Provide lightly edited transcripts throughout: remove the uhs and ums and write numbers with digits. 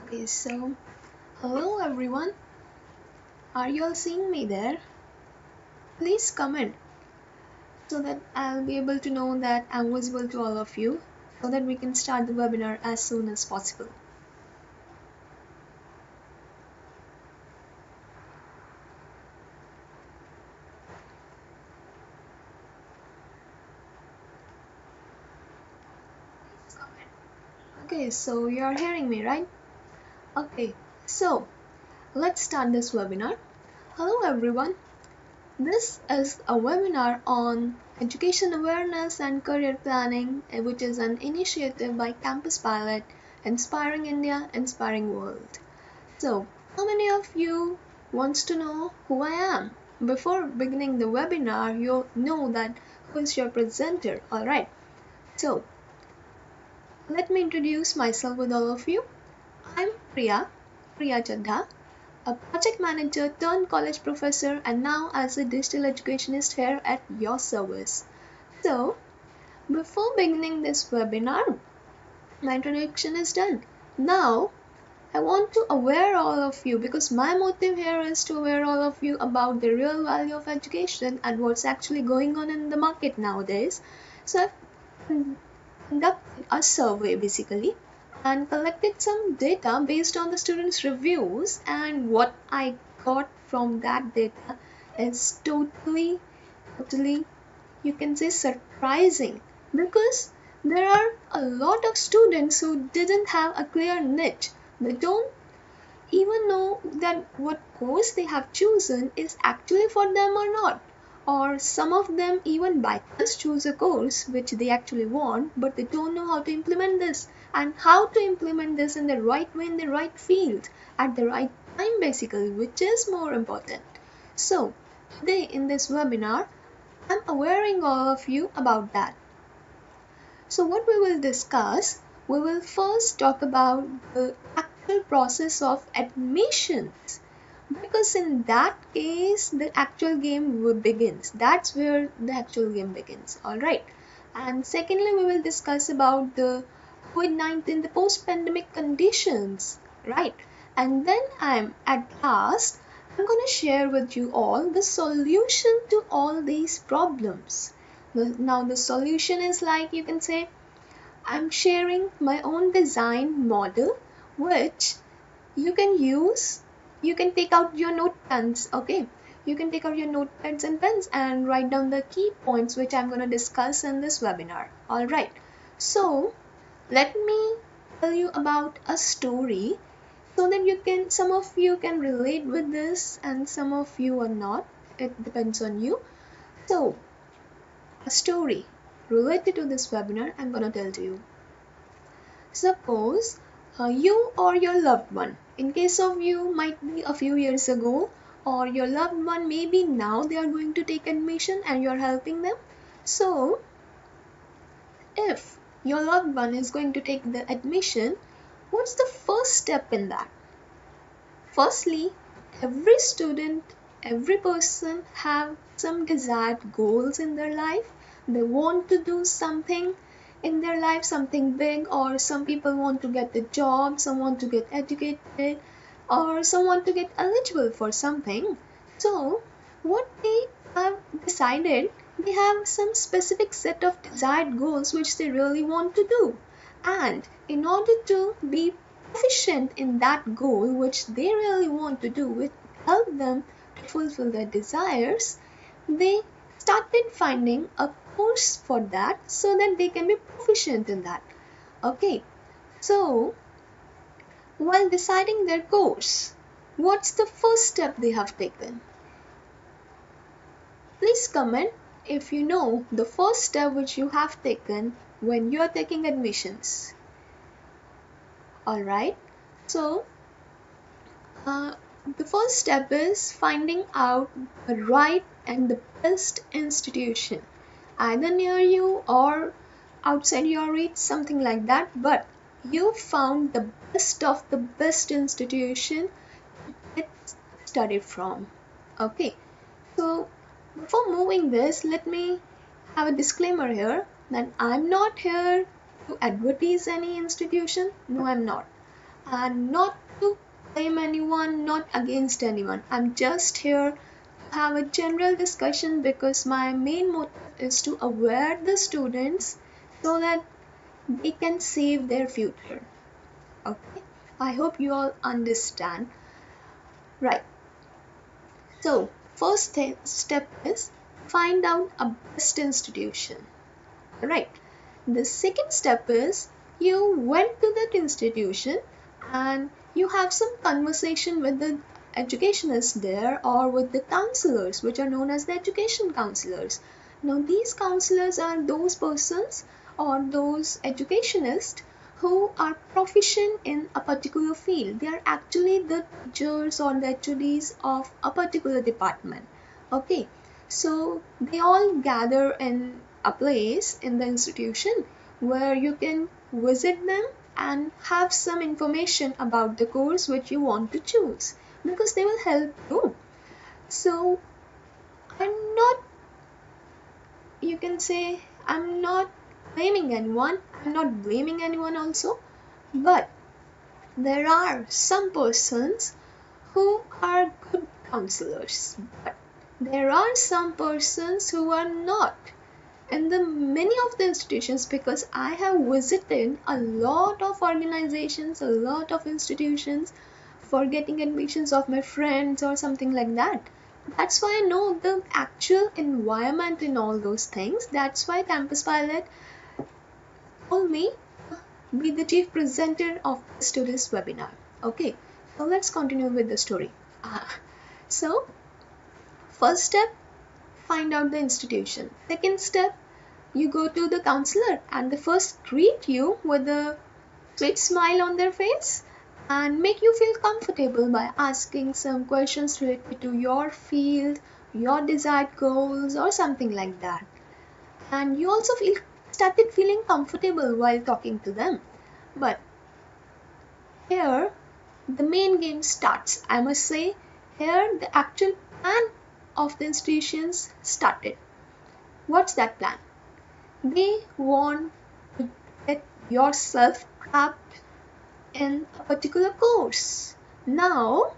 Okay, so hello everyone. Are you all seeing me there? Please comment so that I'll be able to know that I'm visible to all of you so that we can start the webinar as soon as possible. Okay, so you're hearing me, right? Okay, so let's start this webinar. Hello everyone. This is a webinar on education awareness and career planning, which is an initiative by Campus Pilot, Inspiring India, Inspiring World. So, how many of you wants to know who I am? Before beginning the webinar, you know that who is your presenter, alright? So, let me introduce myself with all of you. I'm Priya Chadha, a project manager turned college professor and now as a digital educationist here at your service. So, before beginning this webinar, my introduction is done. Now, I want to aware all of you because my motive here is to aware all of you about the real value of education and what's actually going on in the market nowadays. So I've conducted a survey basically and collected some data based on the students' reviews, and what I got from that data is totally you can say surprising, because there are a lot of students who didn't have a clear niche. They don't even know that what course they have chosen is actually for them or not. Or some of them even by chance choose a course which they actually want, but they don't know how to implement this and how to implement this in the right way, in the right field, at the right time basically, which is more important. So, today in this webinar, I'm awareing all of you about that. So what we will discuss, we will first talk about the actual process of admissions, because in that case the actual game begins. That's where the actual game begins. Alright. And secondly, we will discuss about the COVID-19, the post-pandemic conditions. Right. And then at last, I'm going to share with you all the solution to all these problems. Now the solution is like, you can say, I'm sharing my own design model which you can use. You can take out your notepads, okay? You can take out your notepads and pens and write down the key points which I'm going to discuss in this webinar. Alright, so let me tell you about a story so that some of you can relate with this and some of you are not. It depends on you. So, a story related to this webinar I'm going to tell to you. Suppose you or your loved one, in case of you might be a few years ago, or your loved one maybe now they are going to take admission and you are helping them. So if your loved one is going to take the admission, what's the first step in that? Firstly, every student, every person have some desired goals in their life. They want to do something in their life, something big, or some people want to get a job, some want to get educated, or some want to get eligible for something. So what they have decided, they have some specific set of desired goals which they really want to do. And in order to be proficient in that goal which they really want to do, which help them to fulfill their desires, they started finding a course for that so that they can be proficient in that. Okay, so while deciding their course, what's the first step they have taken? Please comment if you know the first step which you have taken when you are taking admissions. Alright, so the first step is finding out the right and the best institution, either near you or outside your reach, something like that, but you found the best of the best institution to get studied from. Okay, so before moving this, let me have a disclaimer here that I'm not here to advertise any institution. No, I'm not. and not to blame anyone, not against anyone. I'm just here to have a general discussion because my main motive is to aware the students so that they can save their future. Okay, I hope you all understand. Right. So, first step is find out a best institution. Right. The second step is you went to that institution and you have some conversation with the educationists there or with the counselors, which are known as the education counselors. Now, these counselors are those persons or those educationists who are proficient in a particular field. They are actually the teachers or the HODs of a particular department. Okay, so they all gather in a place in the institution where you can visit them and have some information about the course which you want to choose, because they will help you. So I'm not, you can say, I'm not blaming anyone, I'm not blaming anyone also, but there are some persons who are good counselors, but there are some persons who are not. And the many of the institutions, because I have visited a lot of organizations, a lot of institutions for getting admissions of my friends or something like that. That's why I know the actual environment in all those things. That's why Campus Pilot told me be the chief presenter of today's webinar. Okay, so let's continue with the story. So first step, find out the institution. Second step, you go to the counselor and they first greet you with a sweet smile on their face and make you feel comfortable by asking some questions related to your field, your desired goals or something like that. And you also started feeling comfortable while talking to them. But here the main game starts. I must say, here the actual plan of the institutions started. What's that plan? They want to get yourself trapped in a particular course. Now,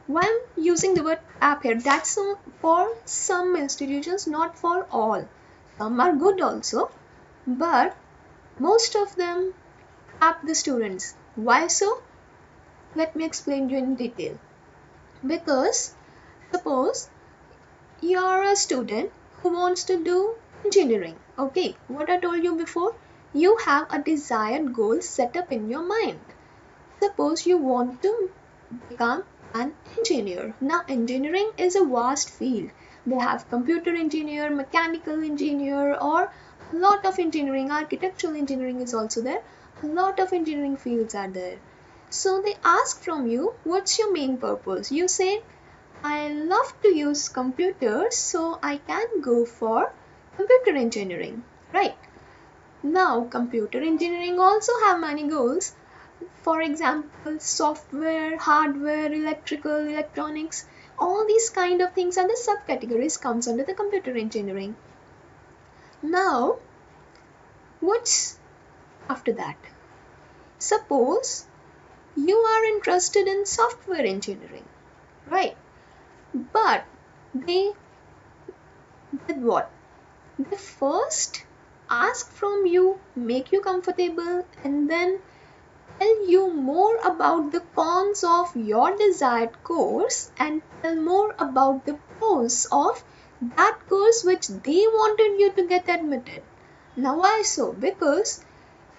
why I'm using the word trap here, that's for some institutions, not for all. Some are good also, but most of them trap the students. Why so? Let me explain you in detail. Because suppose you're a student who wants to do engineering. Okay, what I told you before, you have a desired goal set up in your mind. Suppose you want to become an engineer. Now, engineering is a vast field. They have computer engineer, mechanical engineer, or a lot of engineering. Architectural engineering is also there. A lot of engineering fields are there. So they ask from you, what's your main purpose? You say, I love to use computers, so I can go for computer engineering, right? Now, computer engineering also have many goals. For example, software, hardware, electrical, electronics, all these kind of things are the subcategories comes under the computer engineering. Now, what's after that? Suppose you are interested in software engineering, right? But they did what? They first ask from you, make you comfortable, and then tell you more about the cons of your desired course and tell more about the pros of that course which they wanted you to get admitted. Now why so? Because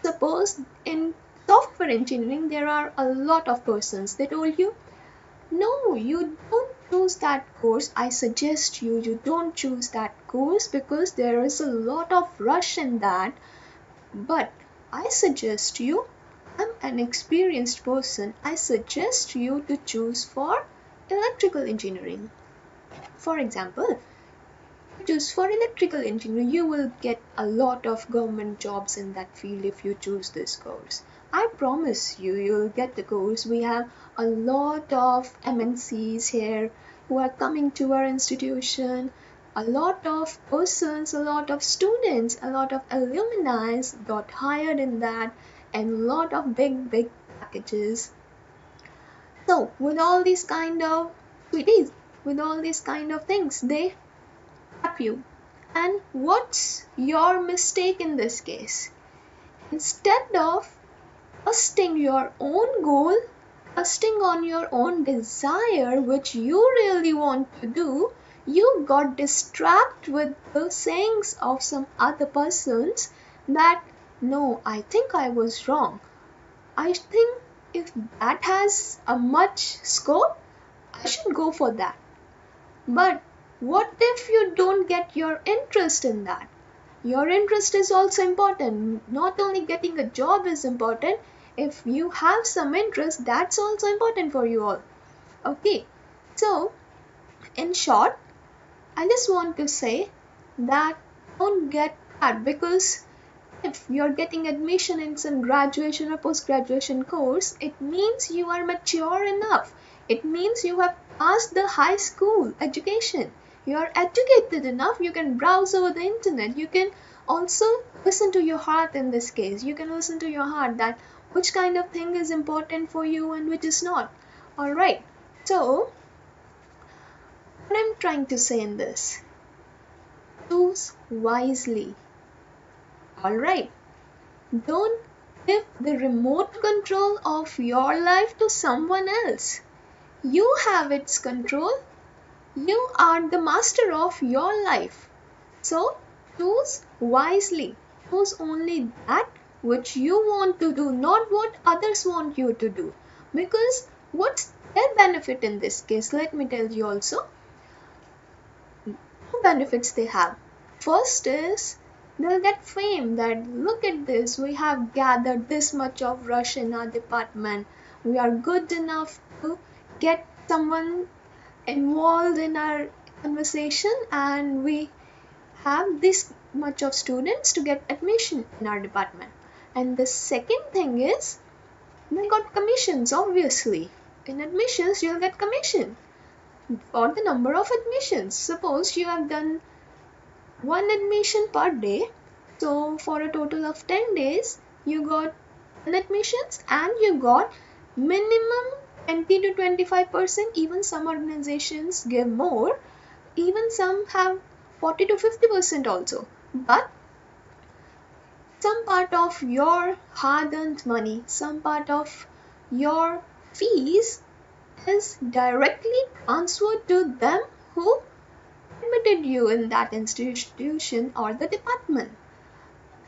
suppose in software engineering there are a lot of persons. They told you, no, you don't choose that course. I suggest you don't choose that course because there is a lot of rush in that. But I suggest you, I'm an experienced person, I suggest you to choose for electrical engineering. For example, choose for electrical engineering, you will get a lot of government jobs in that field if you choose this course. I promise you, you'll get the course. We have a lot of MNCs here who are coming to our institution. A lot of persons, a lot of students, a lot of alumni got hired in that, and a lot of big packages So with all these kind of sweeties, with all these kind of things, they tap you. And what's your mistake in this case? Instead of trusting your own goal, trusting on your own desire, which you really want to do, you got distracted with the sayings of some other persons that, no, I think I was wrong. I think if that has a much scope, I should go for that. But what if you don't get your interest in that? Your interest is also important. Not only getting a job is important, if you have some interest, that's also important for you all. Okay, so in short, I just want to say that don't get that, because if you're getting admission in some graduation or post-graduation course, it means you are mature enough. It means you have passed the high school education. You are educated enough. You can browse over the internet. You can also listen to your heart in this case. You can listen to your heart that which kind of thing is important for you and which is not. Alright, so what I'm trying to say in this, choose wisely. Alright, don't give the remote control of your life to someone else. You have its control. You are the master of your life. So choose wisely. Choose only that which you want to do, not what others want you to do. Because what's their benefit in this case? Let me tell you also. Two benefits they have. First is they'll get fame, that look at this, we have gathered this much of rush in our department. We are good enough to get someone involved in our conversation, and we have this much of students to get admission in our department. And the second thing is they got commissions, obviously. In admissions, you'll get commission for the number of admissions. Suppose you have done one admission per day, so for a total of 10 days, you got 10 admissions and you got minimum 20 to 25%. Even some organizations give more, even some have 40 to 50% also. But some part of your hard-earned money, some part of your fees is directly transferred to them who admitted you in that institution or the department.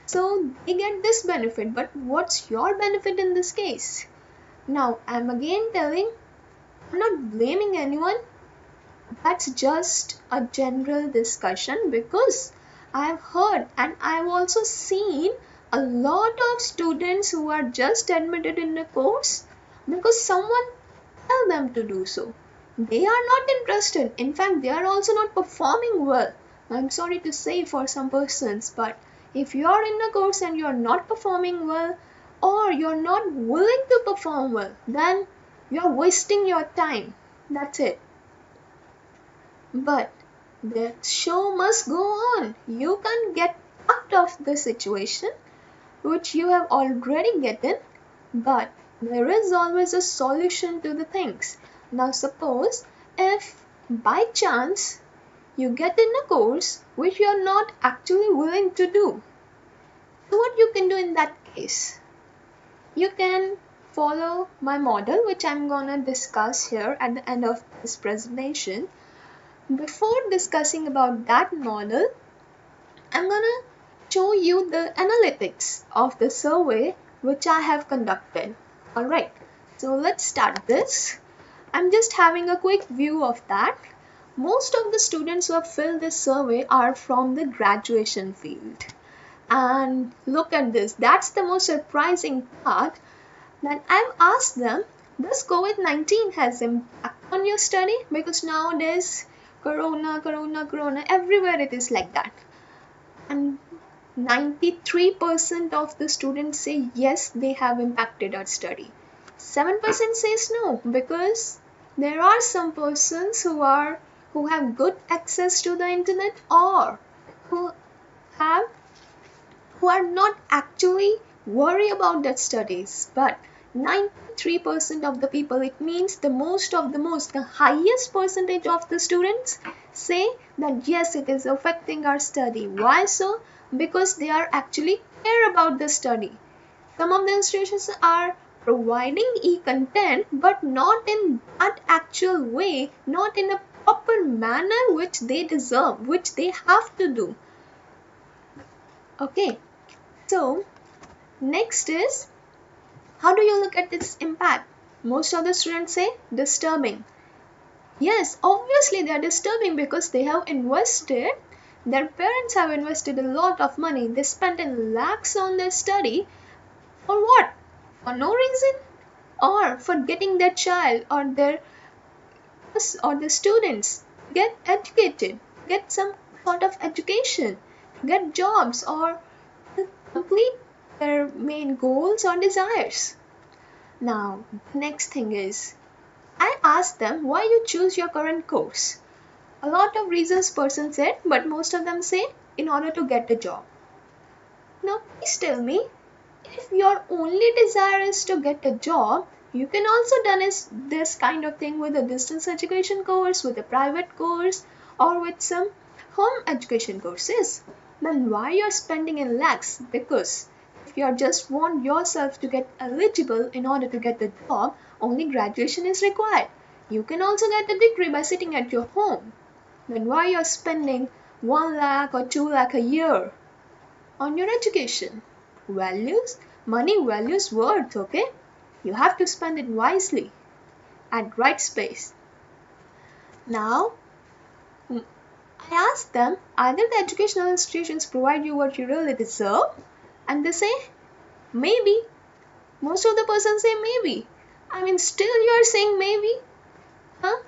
So they get this benefit, but what's your benefit in this case? Now I'm again telling, I'm not blaming anyone. That's just a general discussion, because I've heard and I've also seen a lot of students who are just admitted in a course because someone tell them to do so. They are not interested. In fact, they are also not performing well. I'm sorry to say for some persons, but if you are in a course and you're not performing well, or you're not willing to perform well, then you're wasting your time. That's it. But the show must go on. You can't get out of the situation which you have already gotten, but there is always a solution to the things. Now suppose if by chance you get in a course which you are not actually willing to do, so what you can do in that case? You can follow my model, which I'm gonna discuss here at the end of this presentation. Before discussing about that model, I'm gonna show you the analytics of the survey which I have conducted. Alright, so let's start this. I'm just having a quick view of that. Most of the students who have filled this survey are from the graduation field. And look at this, that's the most surprising part, that I've asked them, does COVID-19 has impact on your study? Because nowadays, corona, everywhere it is like that. And 93% of the students say yes, they have impacted our study. 7% says no, because there are some persons who have good access to the internet, or who are not actually worried about their studies, but 93% of the people, it means the highest percentage of the students say that yes, it is affecting our study. Why so? Because they are actually care about the study. Some of the institutions are providing e-content, but not in that actual way, not in a proper manner which they deserve, which they have to do. Okay, so next is, how do you look at its impact? Most of the students say disturbing. Yes, obviously they are disturbing because they have invested, their parents have invested a lot of money. They spent in lakhs on their study. For what? For no reason? Or for getting their child or the students get educated, get some sort of education, get jobs, or complete their main goals or desires. Now, the next thing is, I asked them why you choose your current course. A lot of reasons person said, but most of them say in order to get a job. Now, please tell me, if your only desire is to get a job, you can also done this kind of thing with a distance education course, with a private course, or with some home education courses. Then why you're spending in lakhs? Because if you just want yourself to get eligible in order to get the job, only graduation is required. You can also get a degree by sitting at your home. Then why you're spending 1 lakh or 2 lakh a year on your education? Values, money values worth, okay? You have to spend it wisely at right space. Now, I asked them, either the educational institutions provide you what you really deserve, and they say, maybe. Most of the persons say maybe. I mean, still you are saying maybe? Huh?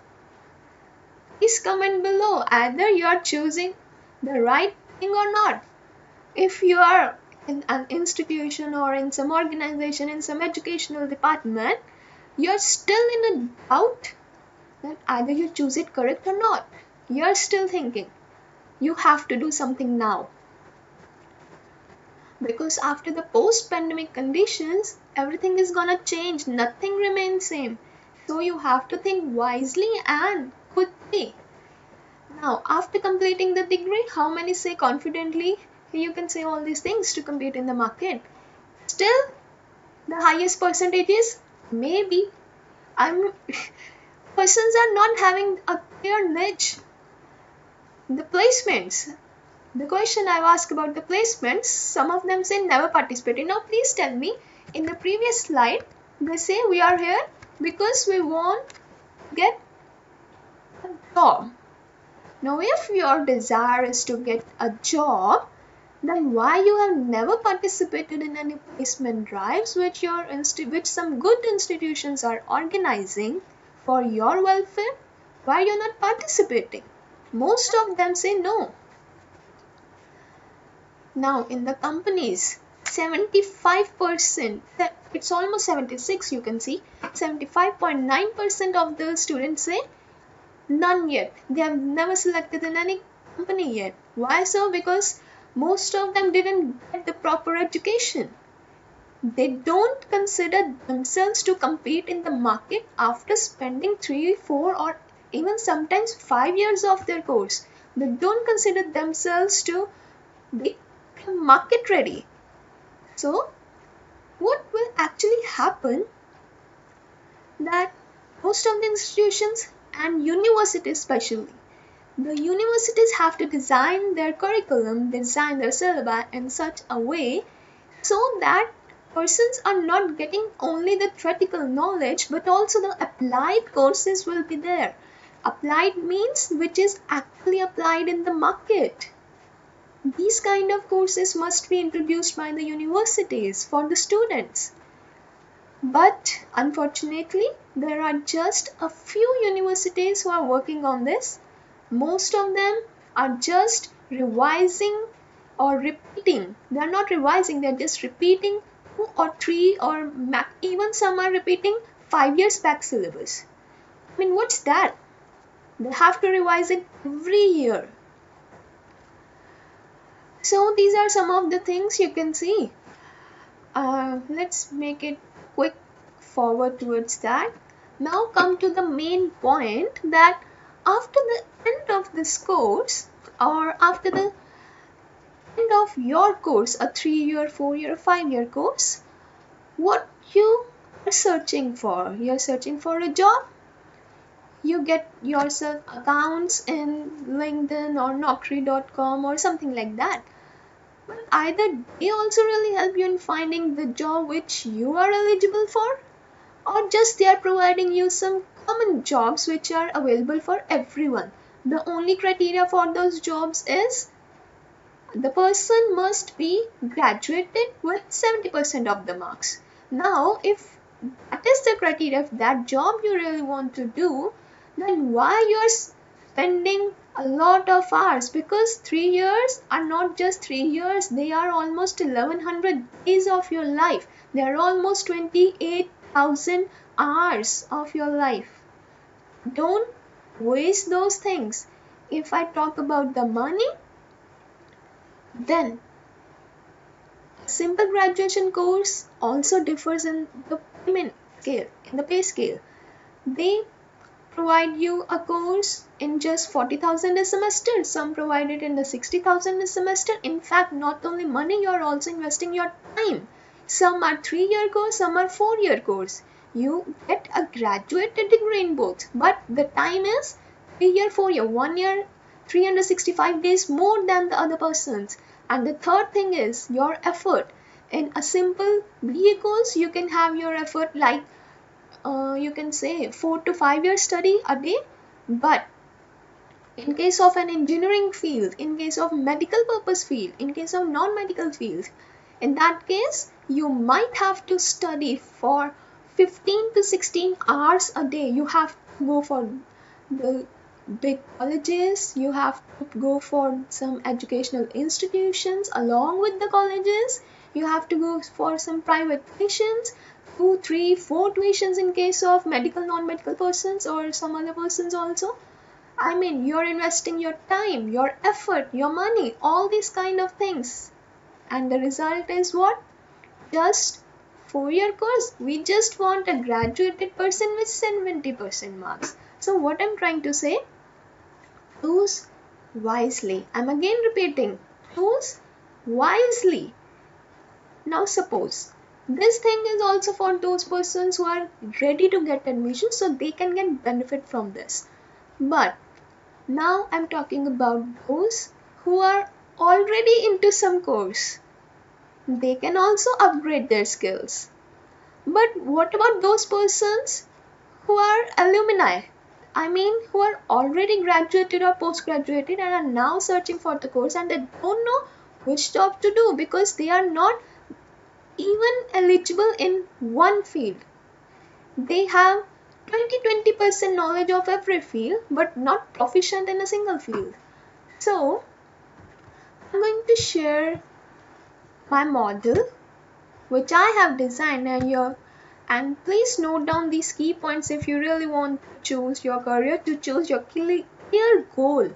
Please comment below, either you are choosing the right thing or not. If you are in an institution or in some organization, in some educational department, you're still in a doubt that either you choose it correct or not. You're still thinking you have to do something now. Because after the post-pandemic conditions, everything is gonna change. Nothing remains same. So you have to think wisely and quickly. Now, after completing the degree, how many say confidently, you can say all these things to compete in the market? Still, the highest percentage is maybe. Persons are not having a clear niche. The placements. The question I've asked about the placements, some of them say never participated. Now, please tell me, in the previous slide, they say we are here because we want to get a job. Now, if your desire is to get a job, then why you have never participated in any placement drives which some good institutions are organizing for your welfare? Why you're not participating? Most of them say no. Now in the companies, 75%, it's almost 76, you can see, 75.9% of the students say none yet. They have never selected in any company yet. Why so? Because most of them didn't get the proper education. They don't consider themselves to compete in the market after spending 3, 4 or even sometimes 5 years of their course. They don't consider themselves to be market ready. So what will actually happen, that most of the institutions and universities especially, the universities have to design their curriculum, design their syllabi in such a way so that persons are not getting only the theoretical knowledge but also the applied courses will be there. Applied means which is actually applied in the market. These kind of courses must be introduced by the universities for the students. But unfortunately, there are just a few universities who are working on this. Most of them are just revising or repeating. They are not revising, they are just repeating 2 or 3 or even some are repeating 5 years back syllabus. I mean, what's that? They have to revise it every year. So these are some of the things you can see. Let's make it quick forward towards that. Now come to the main point, that after the end of this course, or after the end of your course, a 3-year, 4-year, 5-year course, what you are searching for? You're searching for a job. You get yourself accounts in LinkedIn or Naukri.com or something like that. But either they also really help you in finding the job which you are eligible for, or just they are providing you some common jobs which are available for everyone. The only criteria for those jobs is the person must be graduated with 70% of the marks. Now, if that is the criteria of that job you really want to do, then why you're spending a lot of hours? Because 3 years are not just 3 years, they are almost 1100 days of your life. They are almost 28,000 hours of your life. Don't waste those things. If I talk about the money, then a simple graduation course also differs in the payment scale, in the pay scale. They provide you a course in just 40,000 a semester. Some provide it in the 60,000 a semester. In fact, not only money, you're also investing your time. Some are 3-year course, some are 4-year course. You get a graduated degree in both, but the time is 3-year, 4-year, 1 year, 365 days more than the other person's. And the third thing is your effort. In a simple BA course, you can have your effort like you can say 4 to 5 years study a day. But in case of an engineering field, in case of medical purpose field, in case of non-medical field, in that case you might have to study for 15 to 16 hours a day. You have to go for the big colleges, you have to go for some educational institutions along with the colleges, you have to go for some private tuitions, 2, 3, 4 tuitions in case of medical, non-medical persons or some other persons also. I mean, you're investing your time, your effort, your money, all these kind of things. And the result is what? Just 4-year course. We just want a graduated person with 70% marks. So what I'm trying to say, choose wisely. I'm again repeating, choose wisely. Now suppose this thing is also for those persons who are ready to get admission, so they can get benefit from this. But now I'm talking about those who are already into some course. They can also upgrade their skills. But what about those persons who are alumni? I mean, who are already graduated or post-graduated and are now searching for the course, and they don't know which job to do because they are not even eligible in one field. They have 20% knowledge of every field but not proficient in a single field. So I'm going to share my model which I have designed, and please note down these key points if you really want to choose your career, to choose your clear goal.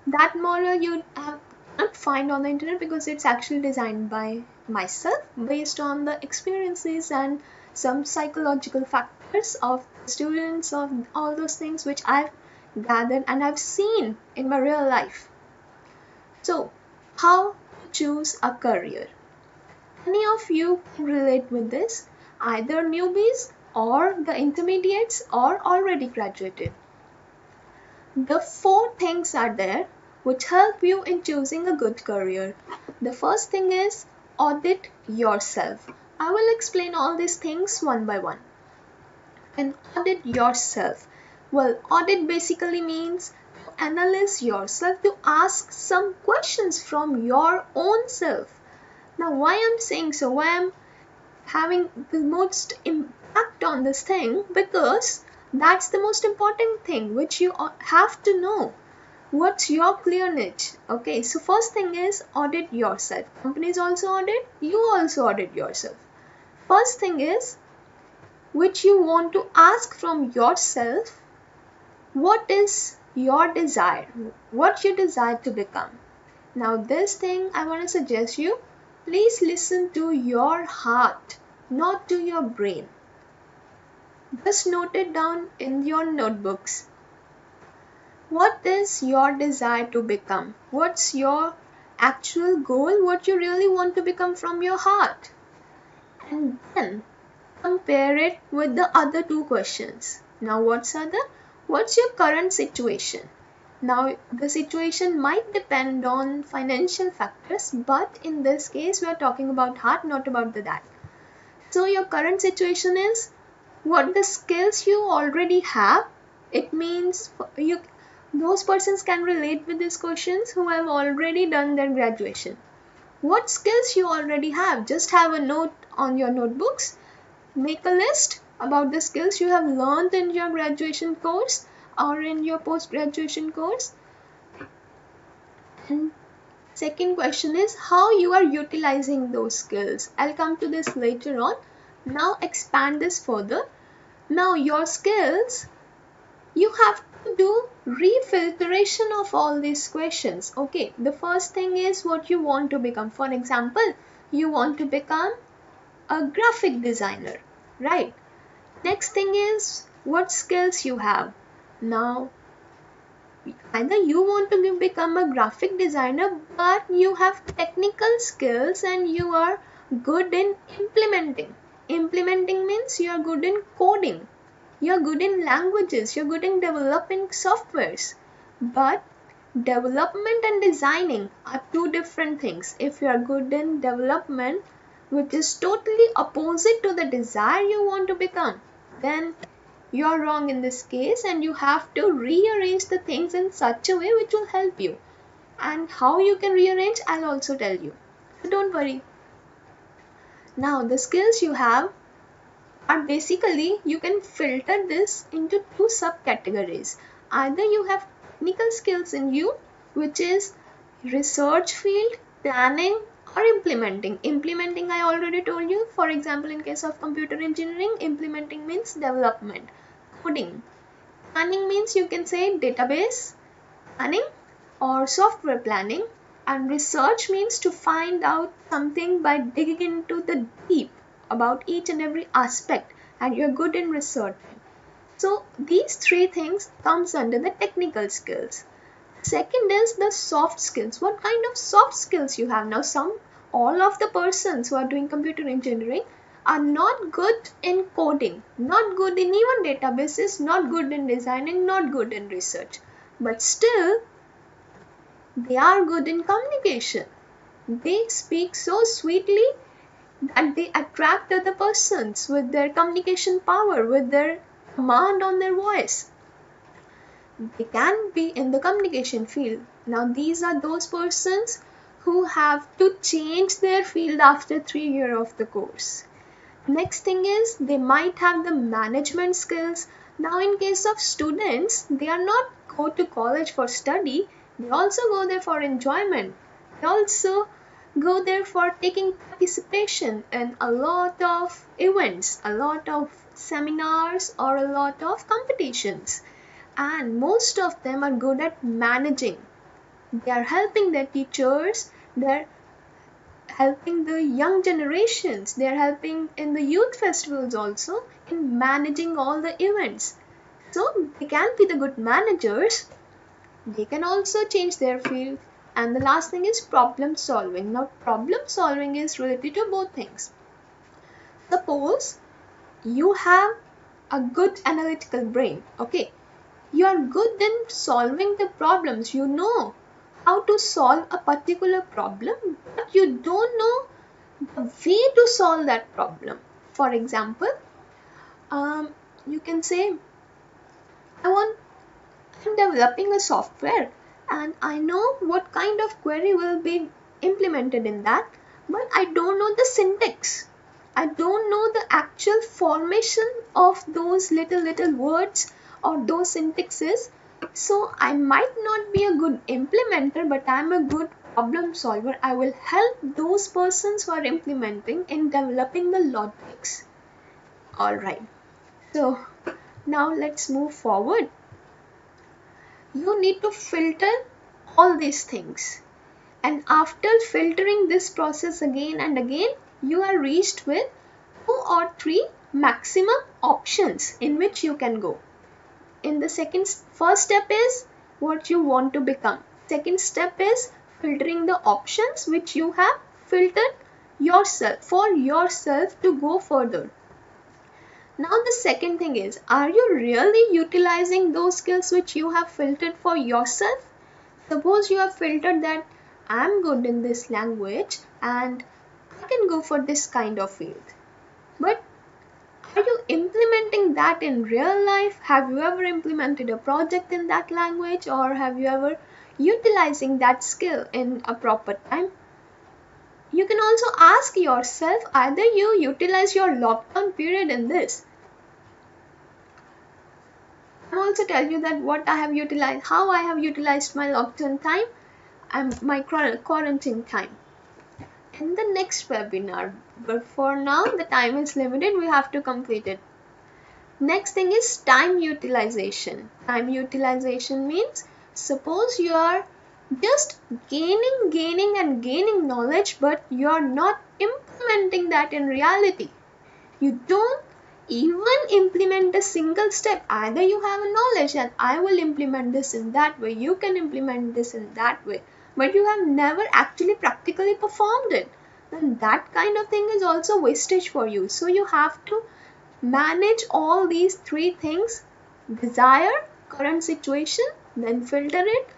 That model you can't find on the internet because it's actually designed by myself based on the experiences and some psychological factors of students, of all those things which I've gathered and I've seen in my real life. So, how to choose a career? Any of you can relate with this, either newbies or the intermediates or already graduated. The 4 things are there which help you in choosing a good career. The first thing is audit yourself. I will explain all these things one by one. And audit yourself. Well, audit basically means to analyze yourself, to ask some questions from your own self. Now, why I'm saying so, why I'm having the most impact on this thing, because that's the most important thing which you have to know. What's your clear niche? Okay, so first thing is audit yourself. Companies also audit, you also audit yourself. First thing is, which you want to ask from yourself, what is your desire? What you desire to become? Now this thing I want to suggest you, please listen to your heart, not to your brain. Just note it down in your notebooks. What is your desire to become? What's your actual goal? What you really want to become from your heart? And then compare it with the other two questions. Now, what's your current situation? Now, the situation might depend on financial factors, but in this case, we are talking about heart, not about the that. So, your current situation is what the skills you already have. It means those persons can relate with these questions who have already done their graduation. What skills you already have? Just have a note on your notebooks. Make a list about the skills you have learned in your graduation course or in your post-graduation course. And second question is how you are utilizing those skills. I'll come to this later on. Now expand this further. Now your skills, you have to do refiltration of all these questions. Okay, the first thing is what you want to become. For example, you want to become a graphic designer, right? Next thing is what skills you have. Now, either you want to become a graphic designer, but you have technical skills and you are good in implementing. Implementing means you are good in coding. You're good in languages, you're good in developing softwares. But development and designing are two different things. If you are good in development, which is totally opposite to the desire you want to become, then you're wrong in this case and you have to rearrange the things in such a way which will help you. And how you can rearrange, I'll also tell you. So don't worry. Now the skills you have are basically, you can filter this into two subcategories. Either you have technical skills in you, which is research field, planning, or implementing. Implementing, I already told you. For example, in case of computer engineering, implementing means development. Coding. Planning means you can say database planning or software planning. And research means to find out something by digging into the deep about each and every aspect, and you're good in research. So these three things comes under the technical skills. Second is the soft skills. What kind of soft skills you have? Now all of the persons who are doing computer engineering are not good in coding, not good in even databases, not good in designing, not good in research, but still they are good in communication. They speak so sweetly that they attract other persons with their communication power, with their command on their voice. They can be in the communication field. Now these are those persons who have to change their field after 3 years of the course. Next thing is they might have the management skills. Now in case of students, they are not go to college for study, they also go there for enjoyment. They also go there for taking participation in a lot of events, a lot of seminars, or a lot of competitions. And most of them are good at managing. They are helping their teachers, they're helping the young generations, they're helping in the youth festivals also in managing all the events. So they can be the good managers, they can also change their field. And the last thing is problem solving. Now problem solving is related to both things. Suppose you have a good analytical brain, okay, you are good in solving the problems, you know how to solve a particular problem, but you don't know the way to solve that problem. For example, you can say, I'm developing a software and I know what kind of query will be implemented in that, but I don't know the syntax. I don't know the actual formation of those little words or those syntaxes. So I might not be a good implementer, but I'm a good problem solver. I will help those persons who are implementing in developing the logics. Alright, so now let's move forward. You need to filter all these things. And after filtering this process again and again, you are reached with 2 or 3 maximum options in which you can go. In the first step is what you want to become. Second step is filtering the options which you have filtered yourself for yourself to go further. Now the second thing is, are you really utilizing those skills which you have filtered for yourself? Suppose you have filtered that I'm good in this language and I can go for this kind of field. But are you implementing that in real life? Have you ever implemented a project in that language, or have you ever utilizing that skill in a proper time? You can also ask yourself, either you utilize your lockdown period in this. I'll also tell you that what I have utilized, how I have utilized my lockdown time and my quarantine time in the next webinar. But for now, the time is limited, we have to complete it. Next thing is time utilization. Time utilization means, suppose you are just gaining knowledge, but you are not implementing that in reality. You don't even implement a single step. Either you have a knowledge and I will implement this in that way, you can implement this in that way, but you have never actually practically performed it, then that kind of thing is also wastage for you. So you have to manage all these three things: desire, current situation, then filter it,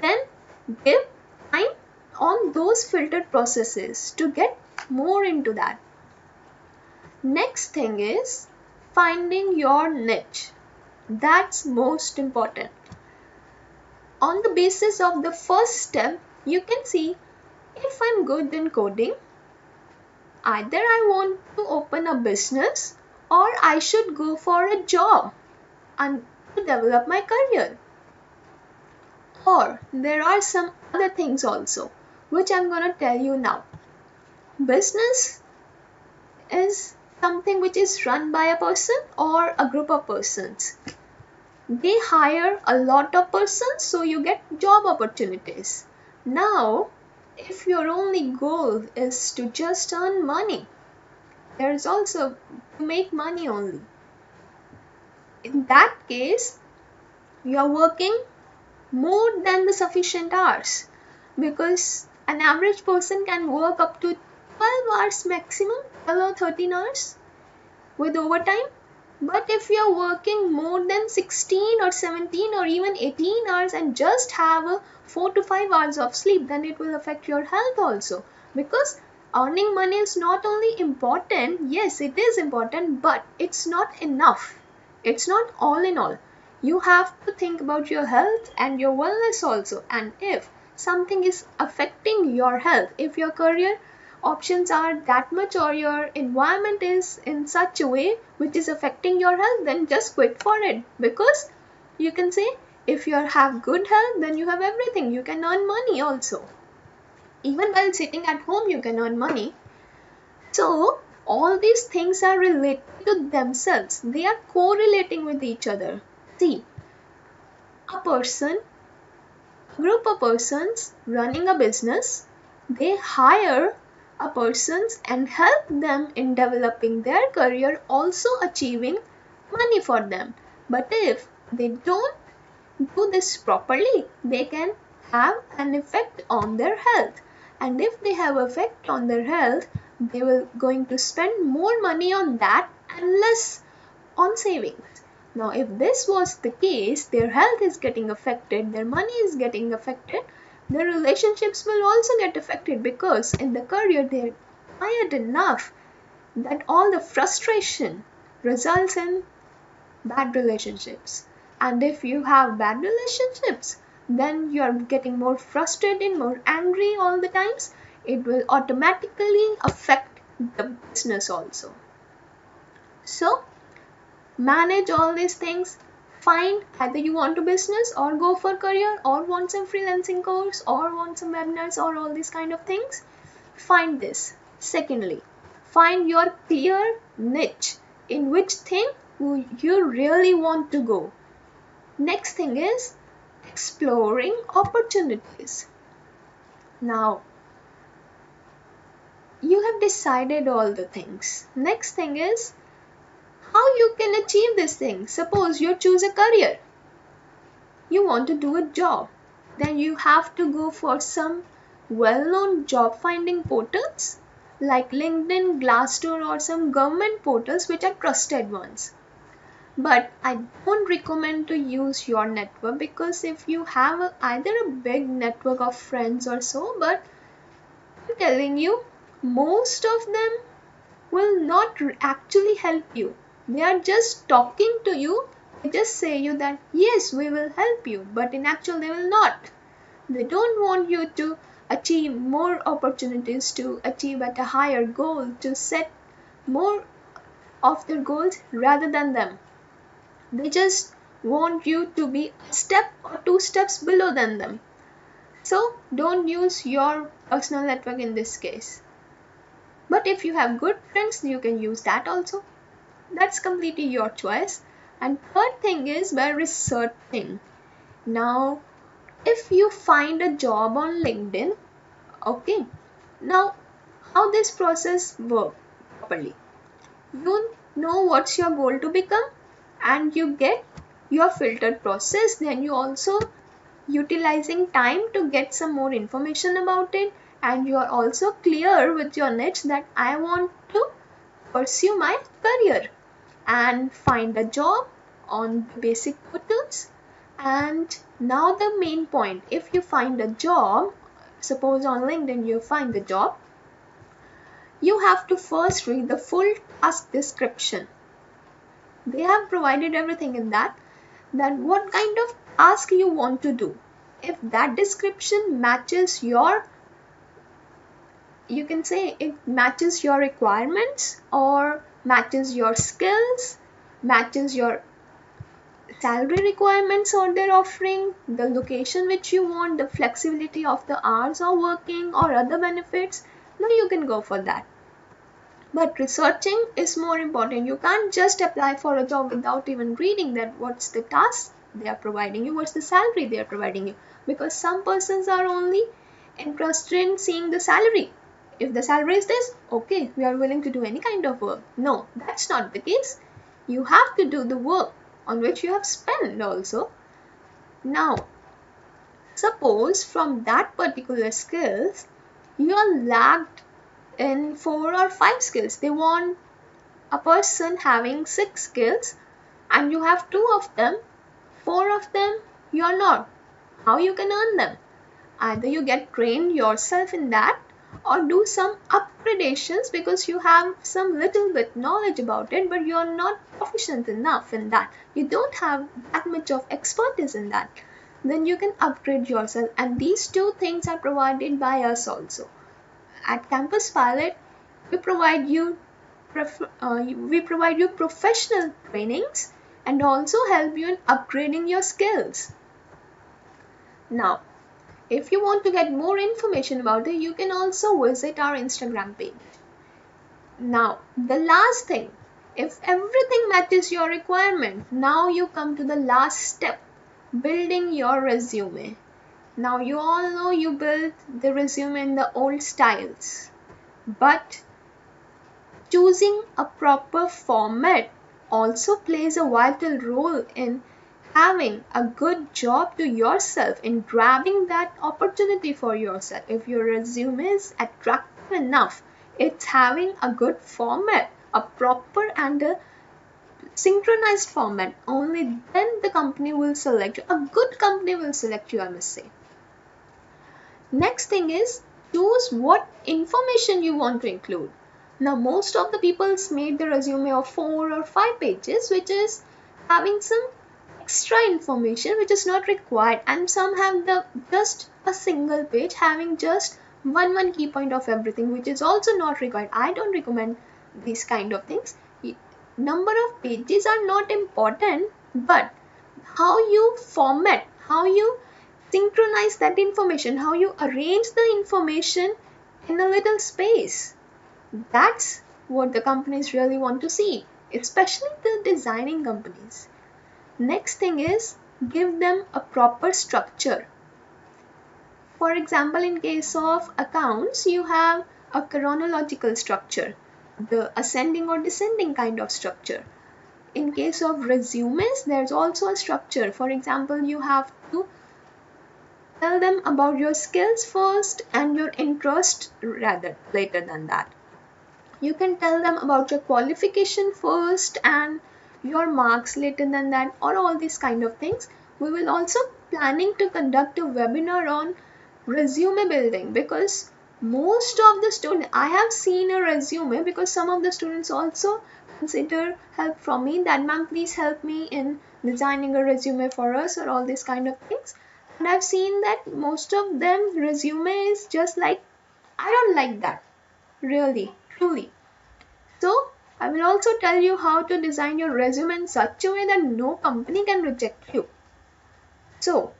then give time on those filtered processes to get more into that. Next thing is finding your niche. That's most important. On the basis of the first step, you can see if I'm good in coding, either I want to open a business or I should go for a job and to develop my career. Or there are some other things also, which I'm going to tell you now. Business is something which is run by a person or a group of persons. They hire a lot of persons, so you get job opportunities. Now, if your only goal is to just earn money, there is also to make money only. In that case, you are working more than the sufficient hours, because an average person can work up to 12 hours maximum, 12 or 13 hours with overtime. But if you are working more than 16 or 17 or even 18 hours and just have a 4 to 5 hours of sleep, then it will affect your health also. Because earning money is not only important, yes, it is important, but it's not enough. It's not all in all. You have to think about your health and your wellness also. And if something is affecting your health, if your career options are that much or your environment is in such a way which is affecting your health, then just quit for it. Because you can say, if you have good health, then you have everything. You can earn money also. Even while sitting at home, you can earn money. So all these things are related to themselves. They are correlating with each other. See, a person, a group of persons running a business, they hire a persons and help them in developing their career, also achieving money for them. But if they don't do this properly, they can have an effect on their health. And if they have effect on their health, they will going to spend more money on that and less on savings. Now, if this was the case, their health is getting affected, their money is getting affected, their relationships will also get affected, because in the career they're tired enough that all the frustration results in bad relationships. And if you have bad relationships, then you're getting more frustrated, more angry all the times. It will automatically affect the business also. So, manage all these things. Find either you want to business or go for career or want some freelancing course or want some webinars or all these kind of things. Find this. Secondly, find your clear niche, in which thing you really want to go. Next thing is exploring opportunities. Now, you have decided all the things. Next thing is how you can achieve this thing. Suppose you choose a career, you want to do a job, then you have to go for some well-known job finding portals like LinkedIn, Glassdoor, or some government portals which are trusted ones. But I don't recommend to use your network, because if you have either a big network of friends or so, but I'm telling you, most of them will not actually help you. They are just talking to you. They just say you that yes, we will help you, but in actual they will not. They don't want you to achieve more opportunities, to achieve at a higher goal, to set more of their goals rather than them. They just want you to be a step or two steps below than them. So don't use your personal network in this case. But if you have good friends, you can use that also. That's completely your choice. And third thing is by researching. Now, if you find a job on LinkedIn, okay, now how this process works properly. You know what's your goal to become, and you get your filtered process. Then you also utilizing time to get some more information about it, and you are also clear with your niche that I want to pursue my career and find a job on basic portals. And now the main point, if you find a job, suppose on LinkedIn you find the job, you have to first read the full task description. They have provided everything in that what kind of task you want to do. If that description matches your, you can say it matches your requirements or matches your skills, matches your salary requirements or they're offering, the location which you want, the flexibility of the hours of working or other benefits, then you can go for that. But researching is more important. You can't just apply for a job without even reading that what's the task they are providing you, what's the salary they are providing you. Because some persons are only interested in seeing the salary. If the salary is this, okay, we are willing to do any kind of work. No, that's not the case. You have to do the work on which you have spent also. Now, suppose from that particular skills, you are lagged in 4 or 5 skills. They want a person having 6 skills and you have 2 of them, 4 of them you are not. How you can earn them? Either you get trained yourself in that or do some upgradations because you have some little bit knowledge about it, but you are not proficient enough in that. You don't have that much of expertise in that. Then you can upgrade yourself, and these two things are provided by us also. At Campus Pilot, we provide you professional trainings and also help you in upgrading your skills. Now, if you want to get more information about it, you can also visit our Instagram page. Now, the last thing, if everything matches your requirement, now you come to the last step, building your resume. Now, you all know you build the resume in the old styles, but choosing a proper format also plays a vital role in having a good job to yourself, in grabbing that opportunity for yourself. If your resume is attractive enough, it's having a good format, a proper and a synchronized format, only then the company will select you. A good company will select you, I must say. Next thing is, choose what information you want to include. Now, most of the people's made the resume of 4 or 5 pages, which is having some extra information which is not required, and some have just a single page having just one key point of everything, which is also not required. I don't recommend these kind of things. Number of pages are not important, but how you format, how you synchronize that information, how you arrange the information in a little space, that's what the companies really want to see, especially the designing companies. Next thing is, give them a proper structure. For example, in case of accounts, you have a chronological structure, the ascending or descending kind of structure. in case of resumes, there's also a structure. For example, you have to tell them about your skills first and your interest rather later than that. You can tell them about your qualification first and your marks later than that, or all these kind of things. We will also planning to conduct a webinar on resume building, because most of the students, I have seen a resume, because some of the students also consider help from me that ma'am please help me in designing a resume for us, or all these kind of things. And I've seen that most of them resume is just like, I don't like that, really, truly. So I will also tell you how to design your resume in such a way that no company can reject you. So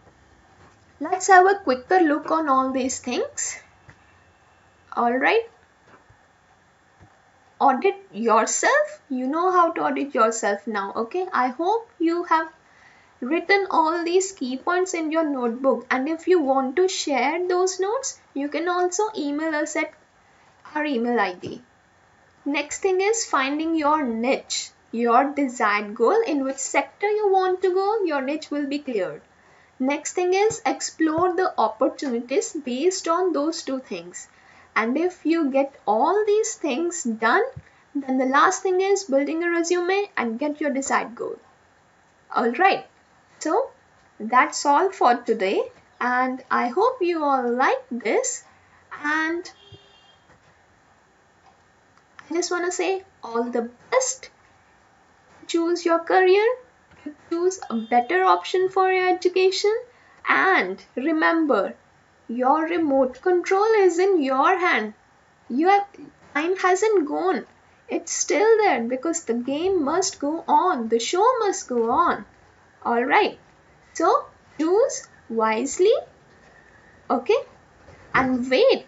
let's have a quicker look on all these things. Alright. Audit yourself. You know how to audit yourself now. Okay. I hope you have written all these key points in your notebook. And if you want to share those notes, you can also email us at our email ID. Next thing is finding your niche, your desired goal, in which sector you want to go, your niche will be cleared. Next thing is explore the opportunities based on those two things. And if you get all these things done, then the last thing is building a resume and get your desired goal. Alright, so that's all for today, and I hope you all like this, and I just want to say all the best. Choose your career, choose a better option for your education, and remember, your remote control is in your hand. Your time hasn't gone. It's still there, because the game must go on. The show must go on. Alright. So choose wisely. Okay. And wait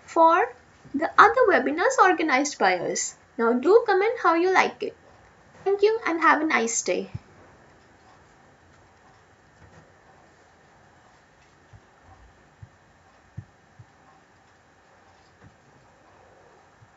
for the other webinars organized by us. Now do comment how you like it. Thank you and have a nice day.